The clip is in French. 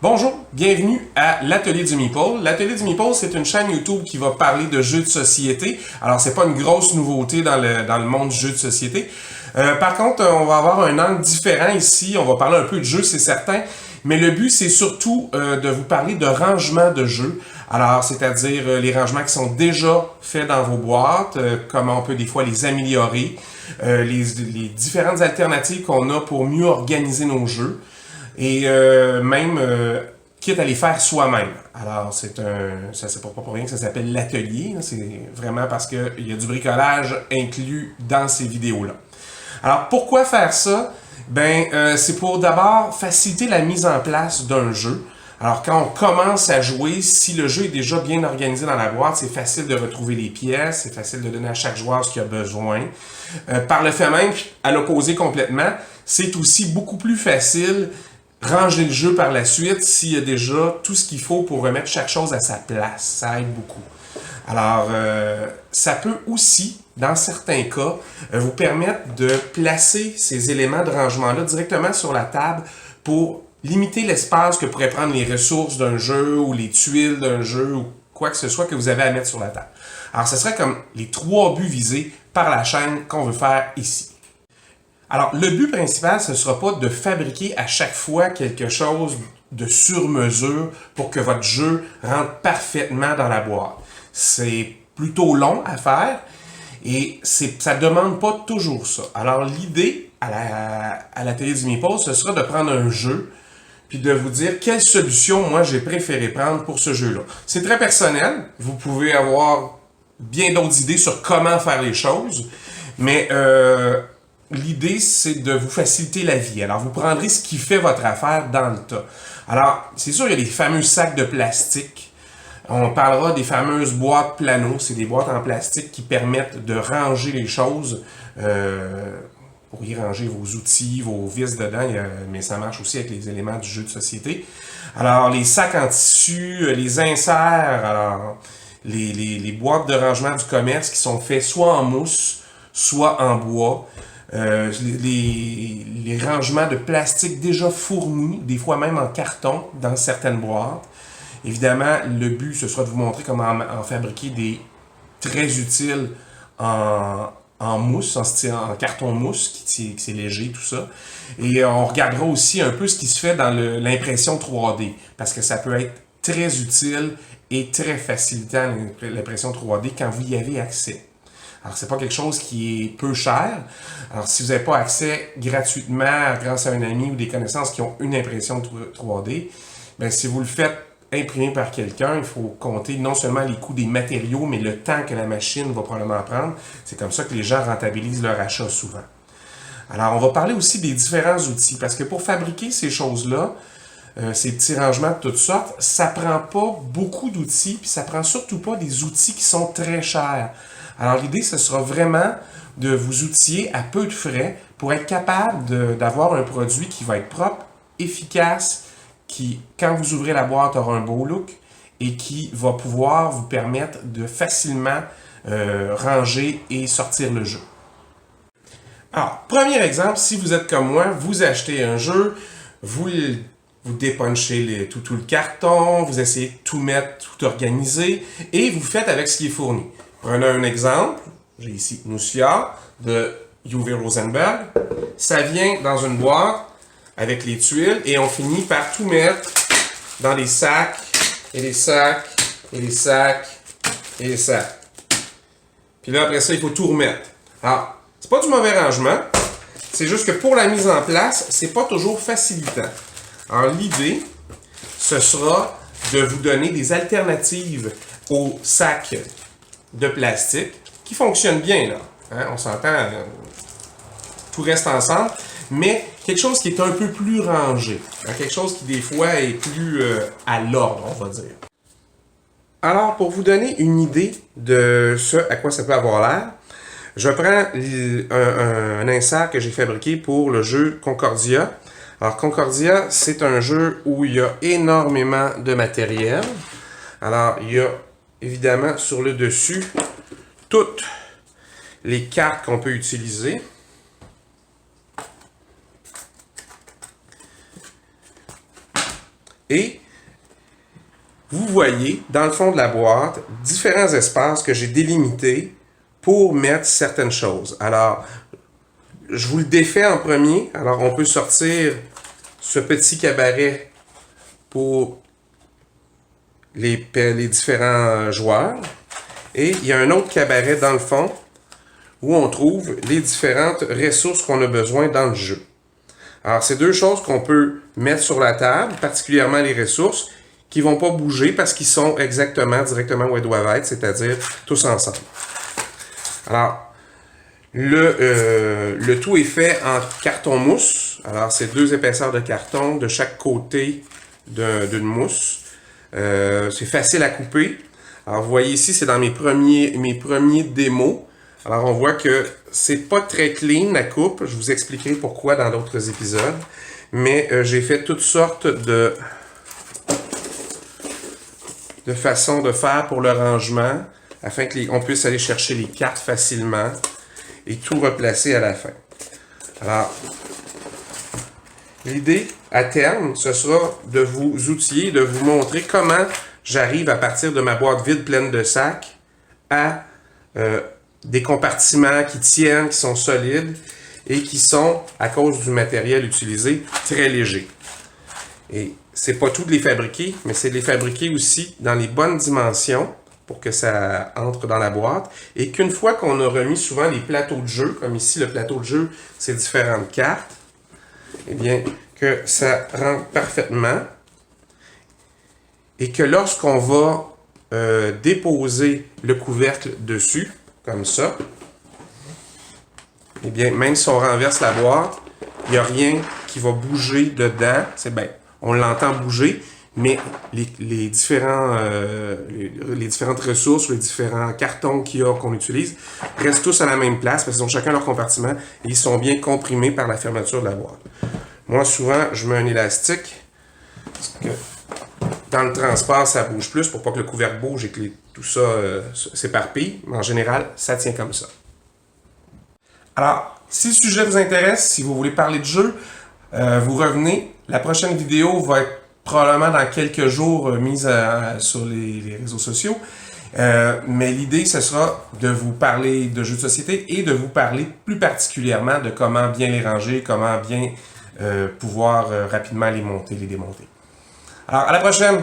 Bonjour, bienvenue à l'Atelier du Meeple. L'Atelier du Meeple, c'est une chaîne YouTube qui va parler de jeux de société. Alors, c'est pas une grosse nouveauté dans le monde du jeu de société. Par contre, on va avoir un angle différent ici. On va parler un peu de jeux, c'est certain. Mais le but, c'est surtout de vous parler de rangement de jeux. Alors, c'est-à-dire les rangements qui sont déjà faits dans vos boîtes, comment on peut des fois les améliorer, les différentes alternatives qu'on a pour mieux organiser nos jeux. Et même quitte à les faire soi-même. Alors, c'est pas pour rien que ça s'appelle l'atelier. C'est vraiment parce qu'il y a du bricolage inclus dans ces vidéos-là. Alors, pourquoi faire ça? C'est pour d'abord faciliter la mise en place d'un jeu. Alors, quand on commence à jouer, si le jeu est déjà bien organisé dans la boîte, c'est facile de retrouver les pièces, c'est facile de donner à chaque joueur ce qu'il a besoin. Par le fait même, à l'opposé complètement, c'est aussi beaucoup plus facile ranger le jeu par la suite s'il y a déjà tout ce qu'il faut pour remettre chaque chose à sa place. Ça aide beaucoup. Alors, ça peut aussi, dans certains cas, vous permettre de placer ces éléments de rangement-là directement sur la table pour limiter l'espace que pourraient prendre les ressources d'un jeu ou les tuiles d'un jeu ou quoi que ce soit que vous avez à mettre sur la table. Alors, ce serait comme les 3 buts visés par la chaîne qu'on veut faire ici. Alors, le but principal, ce ne sera pas de fabriquer à chaque fois quelque chose de sur-mesure pour que votre jeu rentre parfaitement dans la boîte. C'est plutôt long à faire et ça ne demande pas toujours ça. Alors, l'idée à la télé du Meeple, ce sera de prendre un jeu puis de vous dire quelle solution, moi, j'ai préféré prendre pour ce jeu-là. C'est très personnel. Vous pouvez avoir bien d'autres idées sur comment faire les choses, mais l'idée, c'est de vous faciliter la vie. Alors, vous prendrez ce qui fait votre affaire dans le tas. Alors, c'est sûr, il y a les fameux sacs de plastique. On parlera des fameuses boîtes plano. C'est des boîtes en plastique qui permettent de ranger les choses. Pour y ranger vos outils, vos vis dedans, mais ça marche aussi avec les éléments du jeu de société. Alors, les sacs en tissu, les inserts, alors, les boîtes de rangement du commerce qui sont faits soit en mousse, soit en bois. Les rangements de plastique déjà fournis, des fois même en carton dans certaines boîtes. Évidemment, le but, ce sera de vous montrer comment en fabriquer des très utiles en mousse, en carton mousse, qui c'est léger, tout ça. Et on regardera aussi un peu ce qui se fait dans l'impression 3D, parce que ça peut être très utile et très facilitant, l'impression 3D, quand vous y avez accès. Alors, c'est pas quelque chose qui est peu cher. Alors, si vous n'avez pas accès gratuitement grâce à un ami ou des connaissances qui ont une impression 3D, si vous le faites imprimer par quelqu'un, il faut compter non seulement les coûts des matériaux, mais le temps que la machine va probablement prendre. C'est comme ça que les gens rentabilisent leur achat souvent. Alors, on va parler aussi des différents outils, parce que pour fabriquer ces choses-là, ces petits rangements de toutes sortes, ça prend pas beaucoup d'outils, puis ça prend surtout pas des outils qui sont très chers. Alors, l'idée, ce sera vraiment de vous outiller à peu de frais pour être capable d'avoir un produit qui va être propre, efficace, qui, quand vous ouvrez la boîte, aura un beau look et qui va pouvoir vous permettre de facilement ranger et sortir le jeu. Alors, premier exemple, si vous êtes comme moi, vous achetez un jeu, vous dépunchez tout le carton, vous essayez de tout mettre, tout organiser et vous faites avec ce qui est fourni. Prenons un exemple, j'ai ici Moussia de Uwe Rosenberg. Ça vient dans une boîte avec les tuiles et on finit par tout mettre dans les sacs et les sacs et les sacs et les sacs. Puis là, après ça, il faut tout remettre. Alors, c'est pas du mauvais rangement, c'est juste que pour la mise en place, c'est pas toujours facilitant. Alors, l'idée, ce sera de vous donner des alternatives aux sacs de plastique qui fonctionnent bien, là. Hein? On s'entend, tout reste ensemble, mais quelque chose qui est un peu plus rangé. Hein? Quelque chose qui, des fois, est plus à l'ordre, on va dire. Alors, pour vous donner une idée de ce à quoi ça peut avoir l'air, je prends un insert que j'ai fabriqué pour le jeu Concordia. Alors, Concordia, c'est un jeu où il y a énormément de matériel. Alors, il y a évidemment sur le dessus toutes les cartes qu'on peut utiliser. Et vous voyez, dans le fond de la boîte, différents espaces que j'ai délimités pour mettre certaines choses. Alors, je vous le défais en premier. Alors, on peut sortir ce petit cabaret pour les différents joueurs. Et il y a un autre cabaret dans le fond où on trouve les différentes ressources qu'on a besoin dans le jeu. Alors, c'est deux choses qu'on peut mettre sur la table, particulièrement les ressources, qui ne vont pas bouger parce qu'ils sont directement où elles doivent être, c'est-à-dire tous ensemble. Alors, le tout est fait en carton mousse. Alors, c'est 2 épaisseurs de carton de chaque côté d'une mousse. C'est facile à couper. Alors, vous voyez ici, c'est dans mes premiers démos. Alors, on voit que c'est pas très clean la coupe. Je vous expliquerai pourquoi dans d'autres épisodes. Mais j'ai fait toutes sortes de façons de faire pour le rangement afin qu'on puisse aller chercher les cartes facilement et tout replacer à la fin. Alors, l'idée à terme, ce sera de vous outiller, de vous montrer comment j'arrive à partir de ma boîte vide pleine de sacs à des compartiments qui tiennent, qui sont solides et qui sont, à cause du matériel utilisé, très légers. Et c'est pas tout de les fabriquer, mais c'est de les fabriquer aussi dans les bonnes dimensions pour que ça entre dans la boîte. Et qu'une fois qu'on a remis souvent les plateaux de jeu, comme ici le plateau de jeu, c'est différentes cartes, eh bien, que ça rentre parfaitement. Et que lorsqu'on va déposer le couvercle dessus, comme ça, eh bien, même si on renverse la boîte, il n'y a rien qui va bouger dedans. C'est bien, on l'entend bouger, mais les différentes ressources, les différents cartons qu'on utilise, restent tous à la même place parce qu'ils ont chacun leur compartiment et ils sont bien comprimés par la fermeture de la boîte. Moi, souvent, je mets un élastique parce que dans le transport, ça bouge plus pour pas que le couvercle bouge et que tout ça s'éparpille. Mais en général, ça tient comme ça. Alors, si le sujet vous intéresse, si vous voulez parler de jeu, vous revenez. La prochaine vidéo va être probablement dans quelques jours mise sur les réseaux sociaux. Mais l'idée, ce sera de vous parler de jeux de société et de vous parler plus particulièrement de comment bien les ranger, comment bien pouvoir rapidement les monter, les démonter. Alors, à la prochaine!